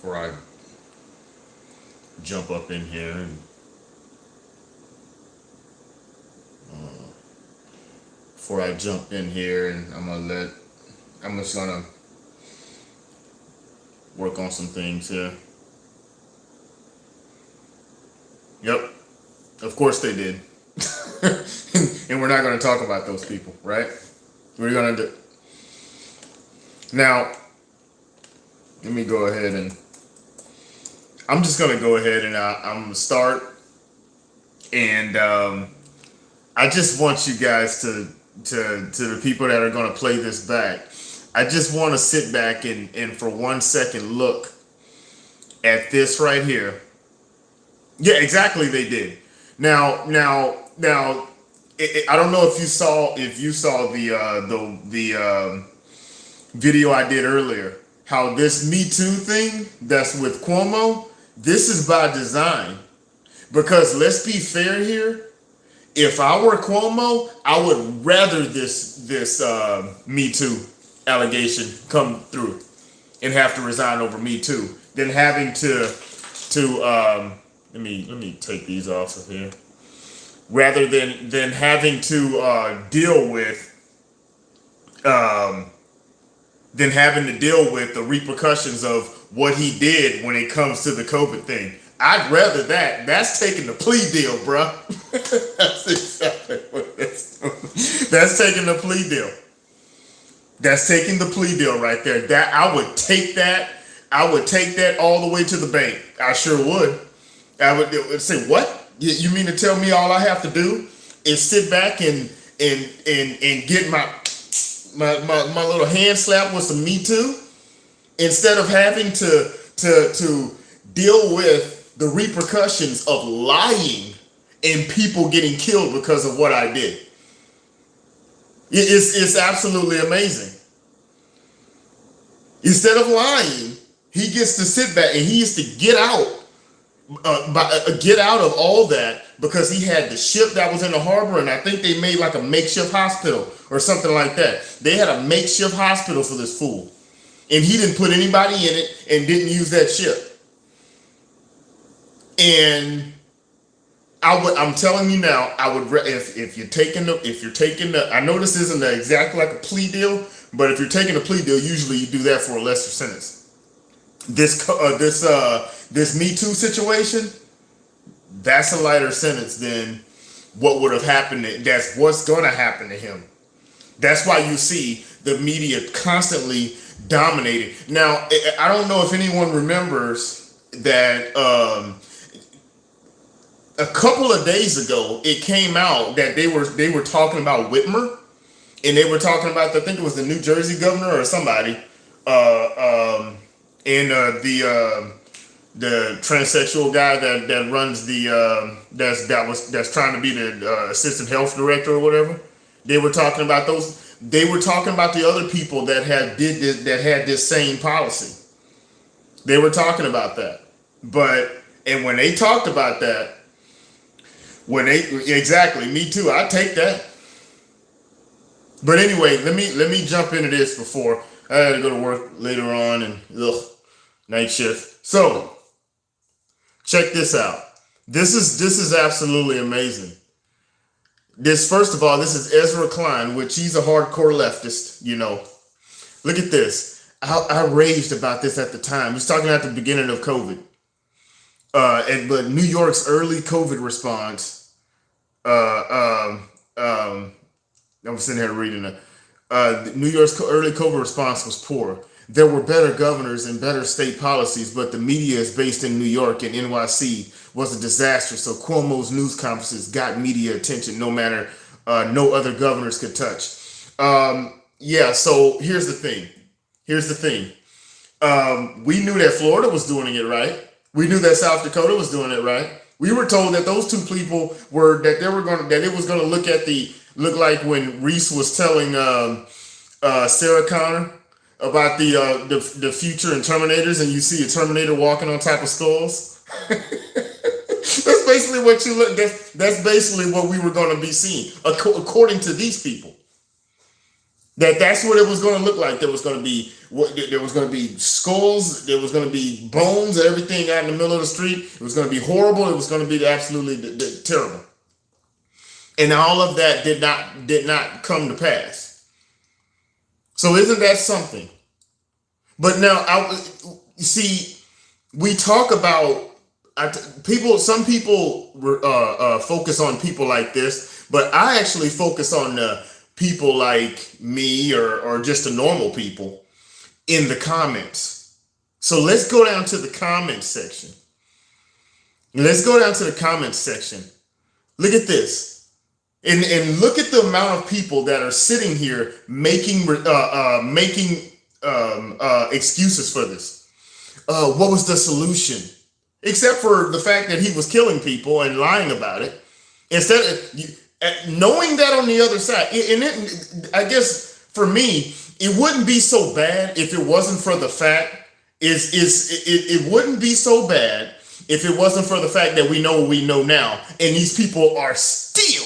before I jump up in here and before I jump in here and I'm just gonna work on some things here. Yep, of course they did. And we're not gonna talk about those people, right? We're gonna do. Now, let me go ahead and I'm just gonna go ahead and I'm gonna start, and I just want you guys to the people that are gonna play this back. I just want to sit back and for 1 second look at this right here. Yeah, exactly. They did. Now. I don't know if you saw the video I did earlier. How this Me Too thing that's with Cuomo, this is by design. Because let's be fair here. If I were Cuomo, I would rather this Me Too allegation come through and have to resign over Me Too than having to let me take these off of here. Rather than having to deal with the repercussions of what he did when it comes to the COVID thing. I'd rather that. That's taking the plea deal, bruh. That's exactly what that's doing. That's taking the plea deal. That's taking the plea deal right there. That I would take that. I would take that all the way to the bank. I sure would. I would say, what? You mean to tell me all I have to do is sit back and get my little hand slap with some Me Too instead of having to deal with the repercussions of lying and people getting killed because of what I did. It's absolutely amazing. Instead of lying, he gets to sit back and he used to get out of all that because he had the ship that was in the harbor, and I think they made like a makeshift hospital or something like that. They had a makeshift hospital for this fool, and he didn't put anybody in it and didn't use that ship. And I'm telling you now, I would if you're taking the I know this isn't exactly like a plea deal, but if you're taking a plea deal, usually you do that for a lesser sentence. This Me Too situation, that's a lighter sentence than what would have happened. That's what's going to happen to him. That's why you see the media constantly dominating. Now, I don't know if anyone remembers that a couple of days ago, it came out that they were talking about Whitmer, and they were talking about, I think it was the New Jersey governor or somebody, and the transsexual guy that runs that's trying to be the assistant health director or whatever. They were talking about those. They were talking about the other people that had this same policy. They were talking about that, and when they talked about that, exactly Me Too, I take that. But anyway, let me jump into this before I had to go to work later on and night shift. So check this out. This is absolutely amazing. First of all, this is Ezra Klein, which he's a hardcore leftist, you know. Look at this. I raged about this at the time. He was talking at the beginning of COVID. But New York's early COVID response, I'm sitting here reading it. New York's early COVID response was poor. There were better governors and better state policies, but the media is based in New York, and NYC was a disaster. So Cuomo's news conferences got media attention no other governors could touch. So here's the thing. We knew that Florida was doing it right. We knew that South Dakota was doing it right. We were told that those two people that it was going to look like when Reese was telling Sarah Connor about the future in Terminators, and you see a Terminator walking on top of skulls. That's basically what you look. That's basically what we were going to be seeing, according to these people. That's what it was going to look like. There was going to be skulls. There was going to be bones and everything out in the middle of the street. It was going to be horrible. It was going to be absolutely terrible. And all of that did not come to pass. So isn't that something? But now, you see, we talk about people. Some people focus on people like this, but I actually focus on people like me or just the normal people in the comments. So let's go down to the comments section. Let's go down to the comments section. Look at this. And look at the amount of people that are sitting here making excuses for this. What was the solution? Except for the fact that he was killing people and lying about it. Instead of knowing that on the other side, I guess for me, it wouldn't be so bad if it wasn't for the fact it wouldn't be so bad if it wasn't for the fact that we know what we know now, and these people are still.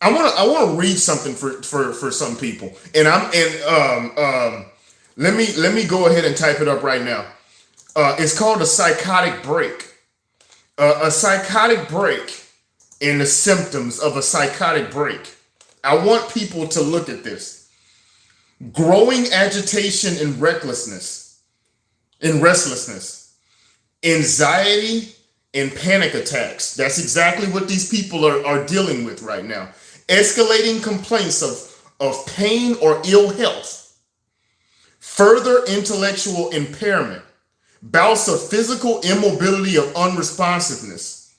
I want to read something for some people, and let me go ahead and type it up right now. It's called a psychotic break. A psychotic break and the symptoms of a psychotic break. I want people to look at this. Growing agitation and restlessness, anxiety and panic attacks. That's exactly what these people are dealing with right now. Escalating complaints of pain or ill health. Further intellectual impairment. Bouts of physical immobility of unresponsiveness,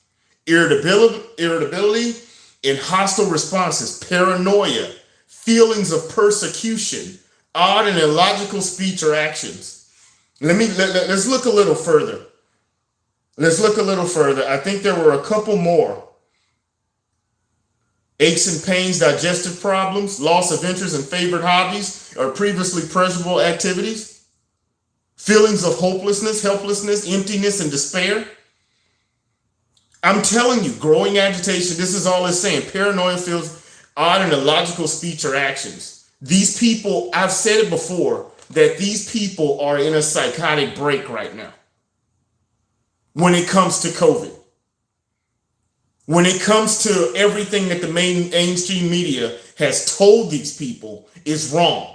irritability and hostile responses, paranoia, feelings of persecution, odd and illogical speech or actions. Let's look a little further. I think there were a couple more. Aches and pains, digestive problems, loss of interest in favorite hobbies or previously pleasurable activities. Feelings of hopelessness, helplessness, emptiness, and despair. I'm telling you, growing agitation, this is all it's saying. Paranoia, feels odd and illogical speech or actions. These people, I've said it before, that these people are in a psychotic break right now. When it comes to COVID. When it comes to everything that the mainstream media has told these people is wrong.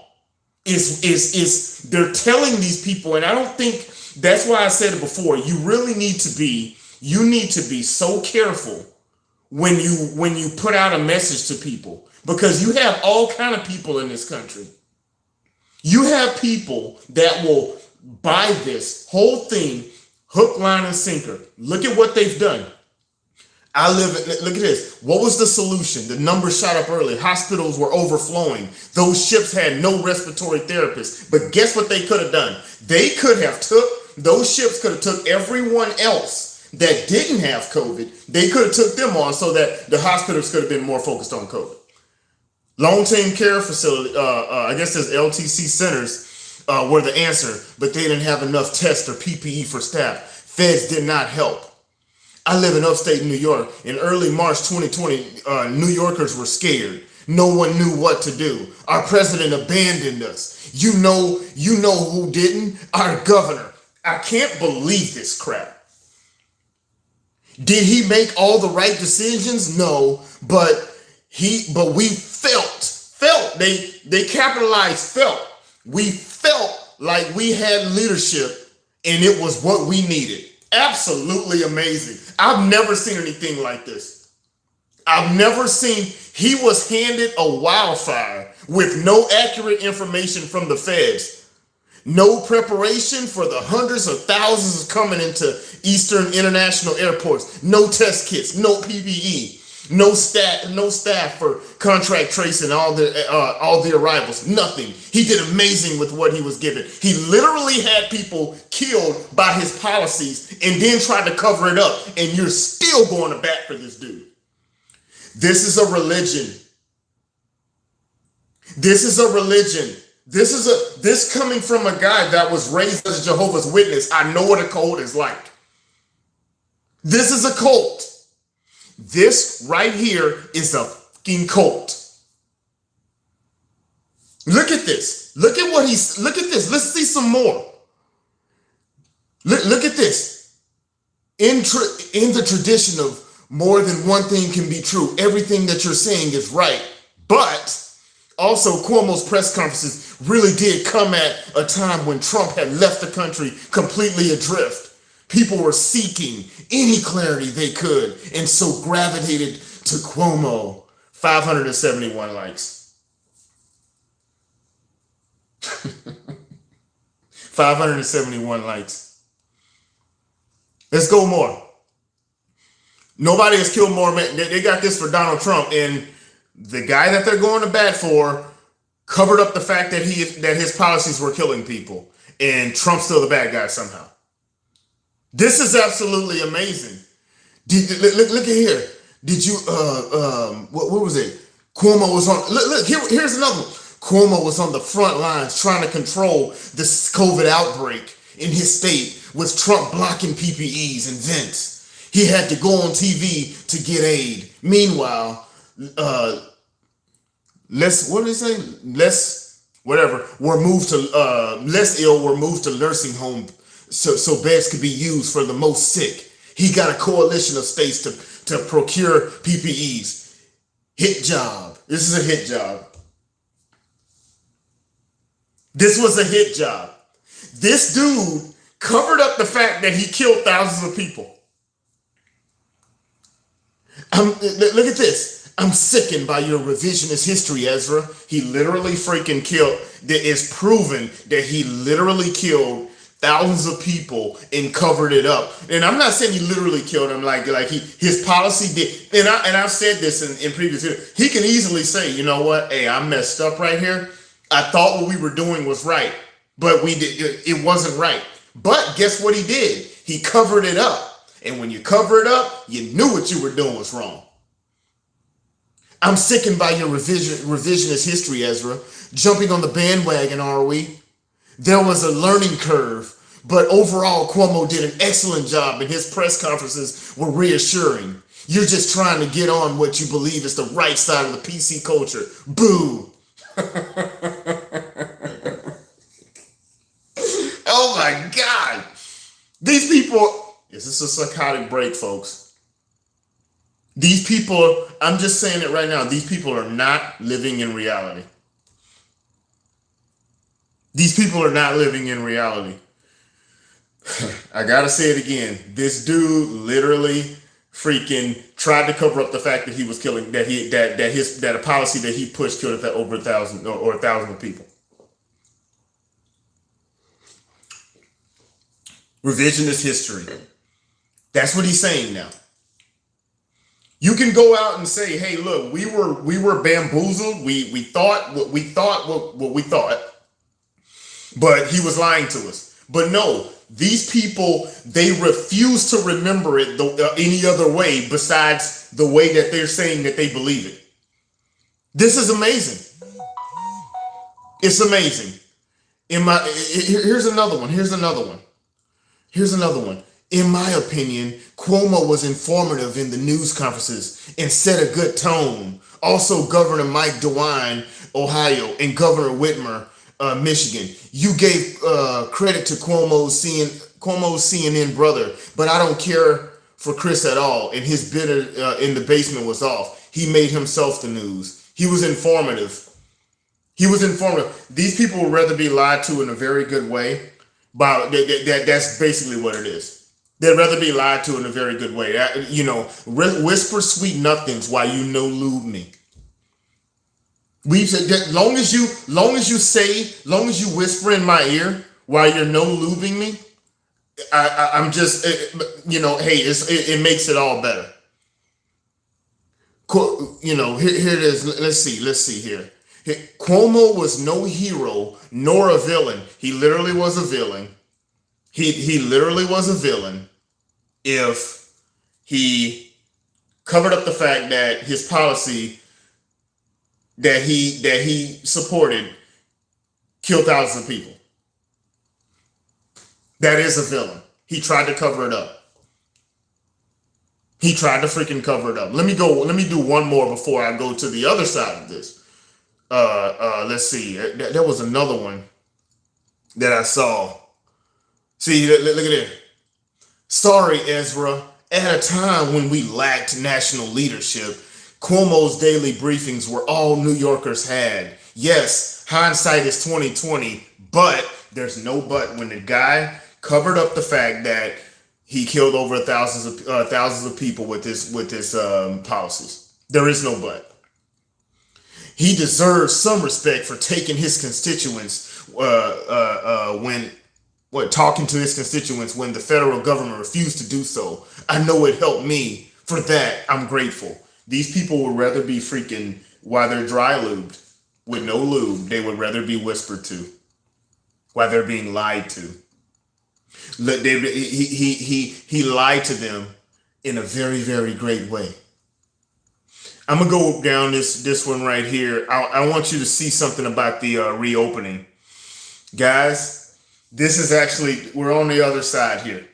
They're telling these people, and I don't think, that's why I said it before, you need to be so careful when you put out a message to people, because you have all kind of people in this country. You have people that will buy this whole thing hook, line, and sinker. Look at what they've done. Look at this. What was the solution? The numbers shot up early. Hospitals were overflowing. Those ships had no respiratory therapists. But guess what they could have done? Those ships could have took everyone else that didn't have COVID. They could have took them on so that the hospitals could have been more focused on COVID. Long-term care facility, I guess there's LTC centers were the answer, but they didn't have enough tests or PPE for staff. Feds did not help. I live in upstate New York. In early March 2020, New Yorkers were scared. No one knew what to do. Our president abandoned us. You know who didn't? Our governor. I can't believe this crap. Did he make all the right decisions? No, but we felt. They capitalized felt. We felt like we had leadership and it was what we needed. Absolutely amazing. I've never seen anything like this. He was handed a wildfire with no accurate information from the feds. No preparation for the hundreds of thousands coming into Eastern international airports. No test kits, no PPE, no staff for contract tracing all the arrivals. Nothing. He did amazing with what he was given. He literally had people killed by his policies and then tried to cover it up. And you're still going to bat for this dude. This is a religion. This coming from a guy that was raised as a Jehovah's Witness. I know what a cult is like. This is a cult. This right here is a fucking cult. Look at this. Look at this. Let's see some more. Look at this. In the tradition of more than one thing can be true, everything that you're saying is right. But also, Cuomo's press conferences really did come at a time when Trump had left the country completely adrift. People were seeking any clarity they could, and so gravitated to Cuomo. 571 likes. 571 likes. Let's go more. Nobody has killed more men. They got this for Donald Trump, and the guy that they're going to bat for covered up the fact that his policies were killing people, and Trump's still the bad guy somehow. This is absolutely amazing. Look at here. Did you what was it? Cuomo was on. Look here's another one. Cuomo was on the front lines trying to control this COVID outbreak in his state with Trump blocking PPEs and vents. He had to go on TV to get aid. Meanwhile, less ill were moved to nursing home so beds could be used for the most sick. He got a coalition of states to procure PPEs. Hit job. This is a hit job. This was a hit job. This dude covered up the fact that he killed thousands of people. Look at this. I'm sickened by your revisionist history, Ezra. He literally freaking killed. It is proven that he literally killed thousands of people and covered it up. And I'm not saying he literally killed them like his policy did. And I've said this in previous videos. He can easily say, you know what? Hey, I messed up right here. I thought what we were doing was right, but it wasn't right. But guess what he did? He covered it up. And when you cover it up, you knew what you were doing was wrong. I'm sickened by your revisionist history, Ezra. Jumping on the bandwagon, are we? There was a learning curve, but overall, Cuomo did an excellent job, and his press conferences were reassuring. You're just trying to get on what you believe is the right side of the PC culture. Boo! Oh my God! These people, this is a psychotic break, folks. These people, I'm just saying it right now, these people are not living in reality. These people are not living in reality. I gotta say it again. This dude literally freaking tried to cover up the fact that he was killing, that a policy that he pushed killed over 1,000 or 1,000 of people. Revisionist history. That's what he's saying now. You can go out and say, hey, look, we were bamboozled. We thought what we thought. But he was lying to us. But no, these people, they refuse to remember it any other way besides the way that they're saying that they believe it. This is amazing. It's amazing. Here's another one. In my opinion, Cuomo was informative in the news conferences and set a good tone. Also, Governor Mike DeWine, Ohio, and Governor Whitmer, Michigan. You gave credit to Cuomo's CNN brother, but I don't care for Chris at all. And his bid in the basement was off. He made himself the news. He was informative. These people would rather be lied to in a very good way. But that's basically what it is. They'd rather be lied to in a very good way. Whisper sweet nothings while you no-lube me. We've said that long as you whisper in my ear while you're no-lubing me, I'm just, it makes it all better. Here it is. Let's see here. Cuomo was no hero nor a villain. He literally was a villain. He literally was a villain if he covered up the fact that his policy that he supported killed thousands of people. That is a villain. He tried to cover it up. He tried to freaking cover it up. Let me do one more before I go to the other side of this. Let's see. There was another one that I saw. See, look at it. Sorry, Ezra. At a time when we lacked national leadership, Cuomo's daily briefings were all New Yorkers had. Yes, hindsight is 2020, but there's no but when the guy covered up the fact that he killed over thousands of people with his policies. There is no but. He deserves some respect for taking his constituents talking to his constituents when the federal government refused to do so. I know it helped me. For that, I'm grateful. These people would rather be freaking, while they're dry lubed, with no lube, they would rather be whispered to, while they're being lied to. He lied to them in a very, very great way. I'm gonna go down this one right here. I want you to see something about the reopening, guys. This is actually, we're on the other side here.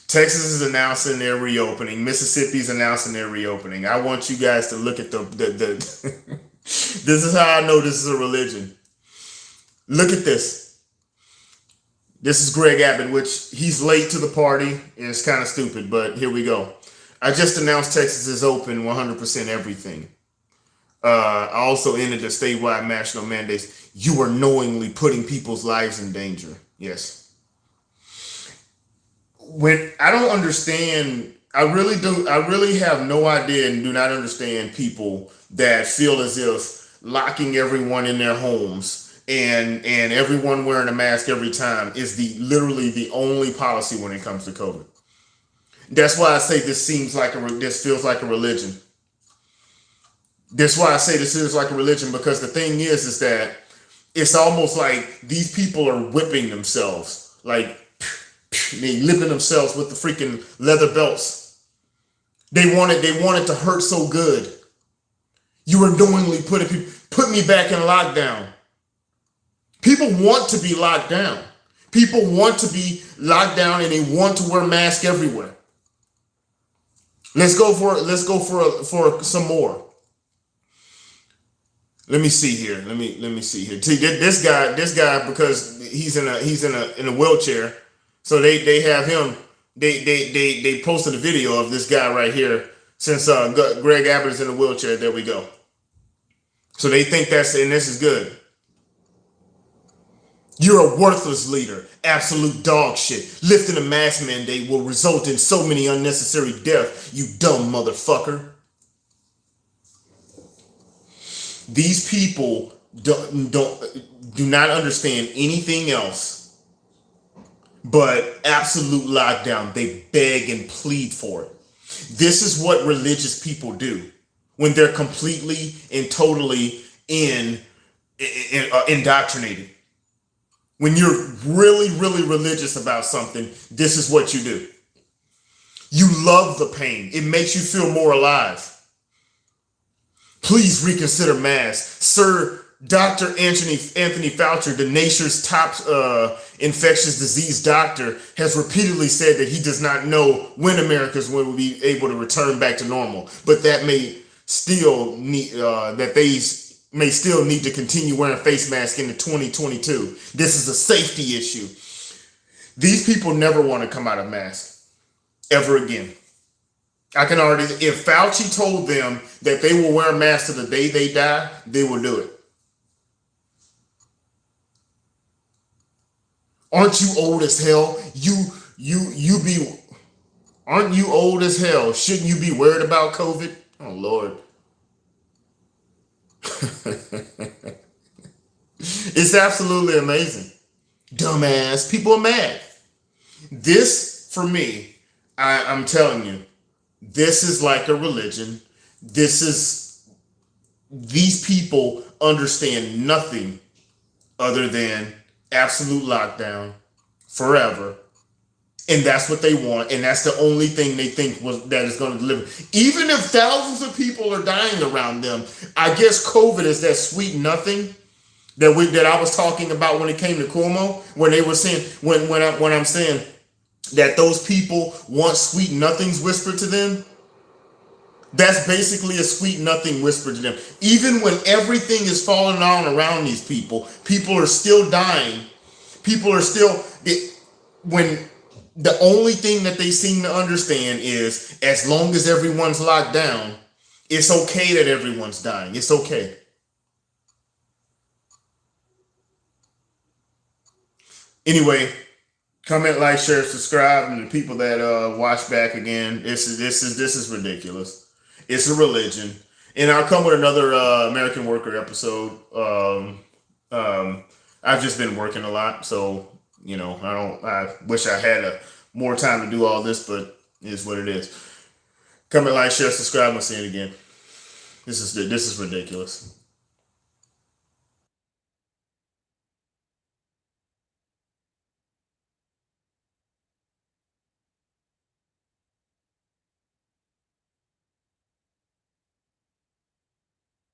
Texas is announcing their reopening. Mississippi's announcing their reopening. I want you guys to look at the this is how I know this is a religion. Look at this. This is Greg Abbott, which he's late to the party, and it's kind of stupid, but here we go. I just announced Texas is open 100% everything. I also ended the statewide national mandates. You are knowingly putting people's lives in danger. Yes. When I don't understand, I really have no idea and do not understand people that feel as if locking everyone in their homes and everyone wearing a mask every time is literally the only policy when it comes to COVID. That's why I say this feels like a religion. That's why I say this is like a religion, because the thing is that it's almost like these people are whipping themselves, like they living themselves with the freaking leather belts. They want it to hurt so good. You are knowingly put me back in lockdown. People want to be locked down. People want to be locked down, and they want to wear masks everywhere. Let's go for some more. Let me see here. Let me see here. See, this guy, because he's in a wheelchair, so they have him. They posted a video of this guy right here. Since Greg Abbott is in a wheelchair, there we go. So they think this is good. You're a worthless leader, absolute dog shit. Lifting a mask mandate will result in so many unnecessary deaths, you dumb motherfucker. These people do not understand anything else but absolute lockdown. They beg and plead for it. This is what religious people do when they're completely and totally indoctrinated. When you're really, really religious about something, this is what you do. You love the pain. It makes you feel more alive. Please reconsider masks. Sir Dr. Anthony Fauci, the nation's top infectious disease doctor, has repeatedly said that he does not know when Americans will be able to return back to normal, but that may still need may still need to continue wearing face masks into 2022. This is a safety issue. These people never want to come out of masks ever again. I can already, if Fauci told them that they will wear masks to the day they die, they will do it. Aren't you old as hell? Aren't you old as hell? Shouldn't you be worried about COVID? Oh, Lord. It's absolutely amazing. Dumbass. People are mad. This, for me, I'm telling you, this is like a religion. These people understand nothing other than absolute lockdown forever. And that's what they want. And that's the only thing they think that is going to deliver. Even if thousands of people are dying around them, I guess COVID is that sweet nothing that I was talking about when it came to Cuomo, when they were saying, when I'm saying that those people want sweet nothings whispered to them. That's basically a sweet nothing whisper to them. Even when everything is falling on around these people are still dying. People are still when the only thing that they seem to understand is as long as everyone's locked down, it's okay that everyone's dying. It's okay. Anyway, comment, like, share, subscribe, and the people that watch back again. This is ridiculous. It's a religion, and I'll come with another American Worker episode. I've just been working a lot, so I wish I had more time to do all this, but it is what it is. Comment, like, share, subscribe. I'll see you again. This is ridiculous.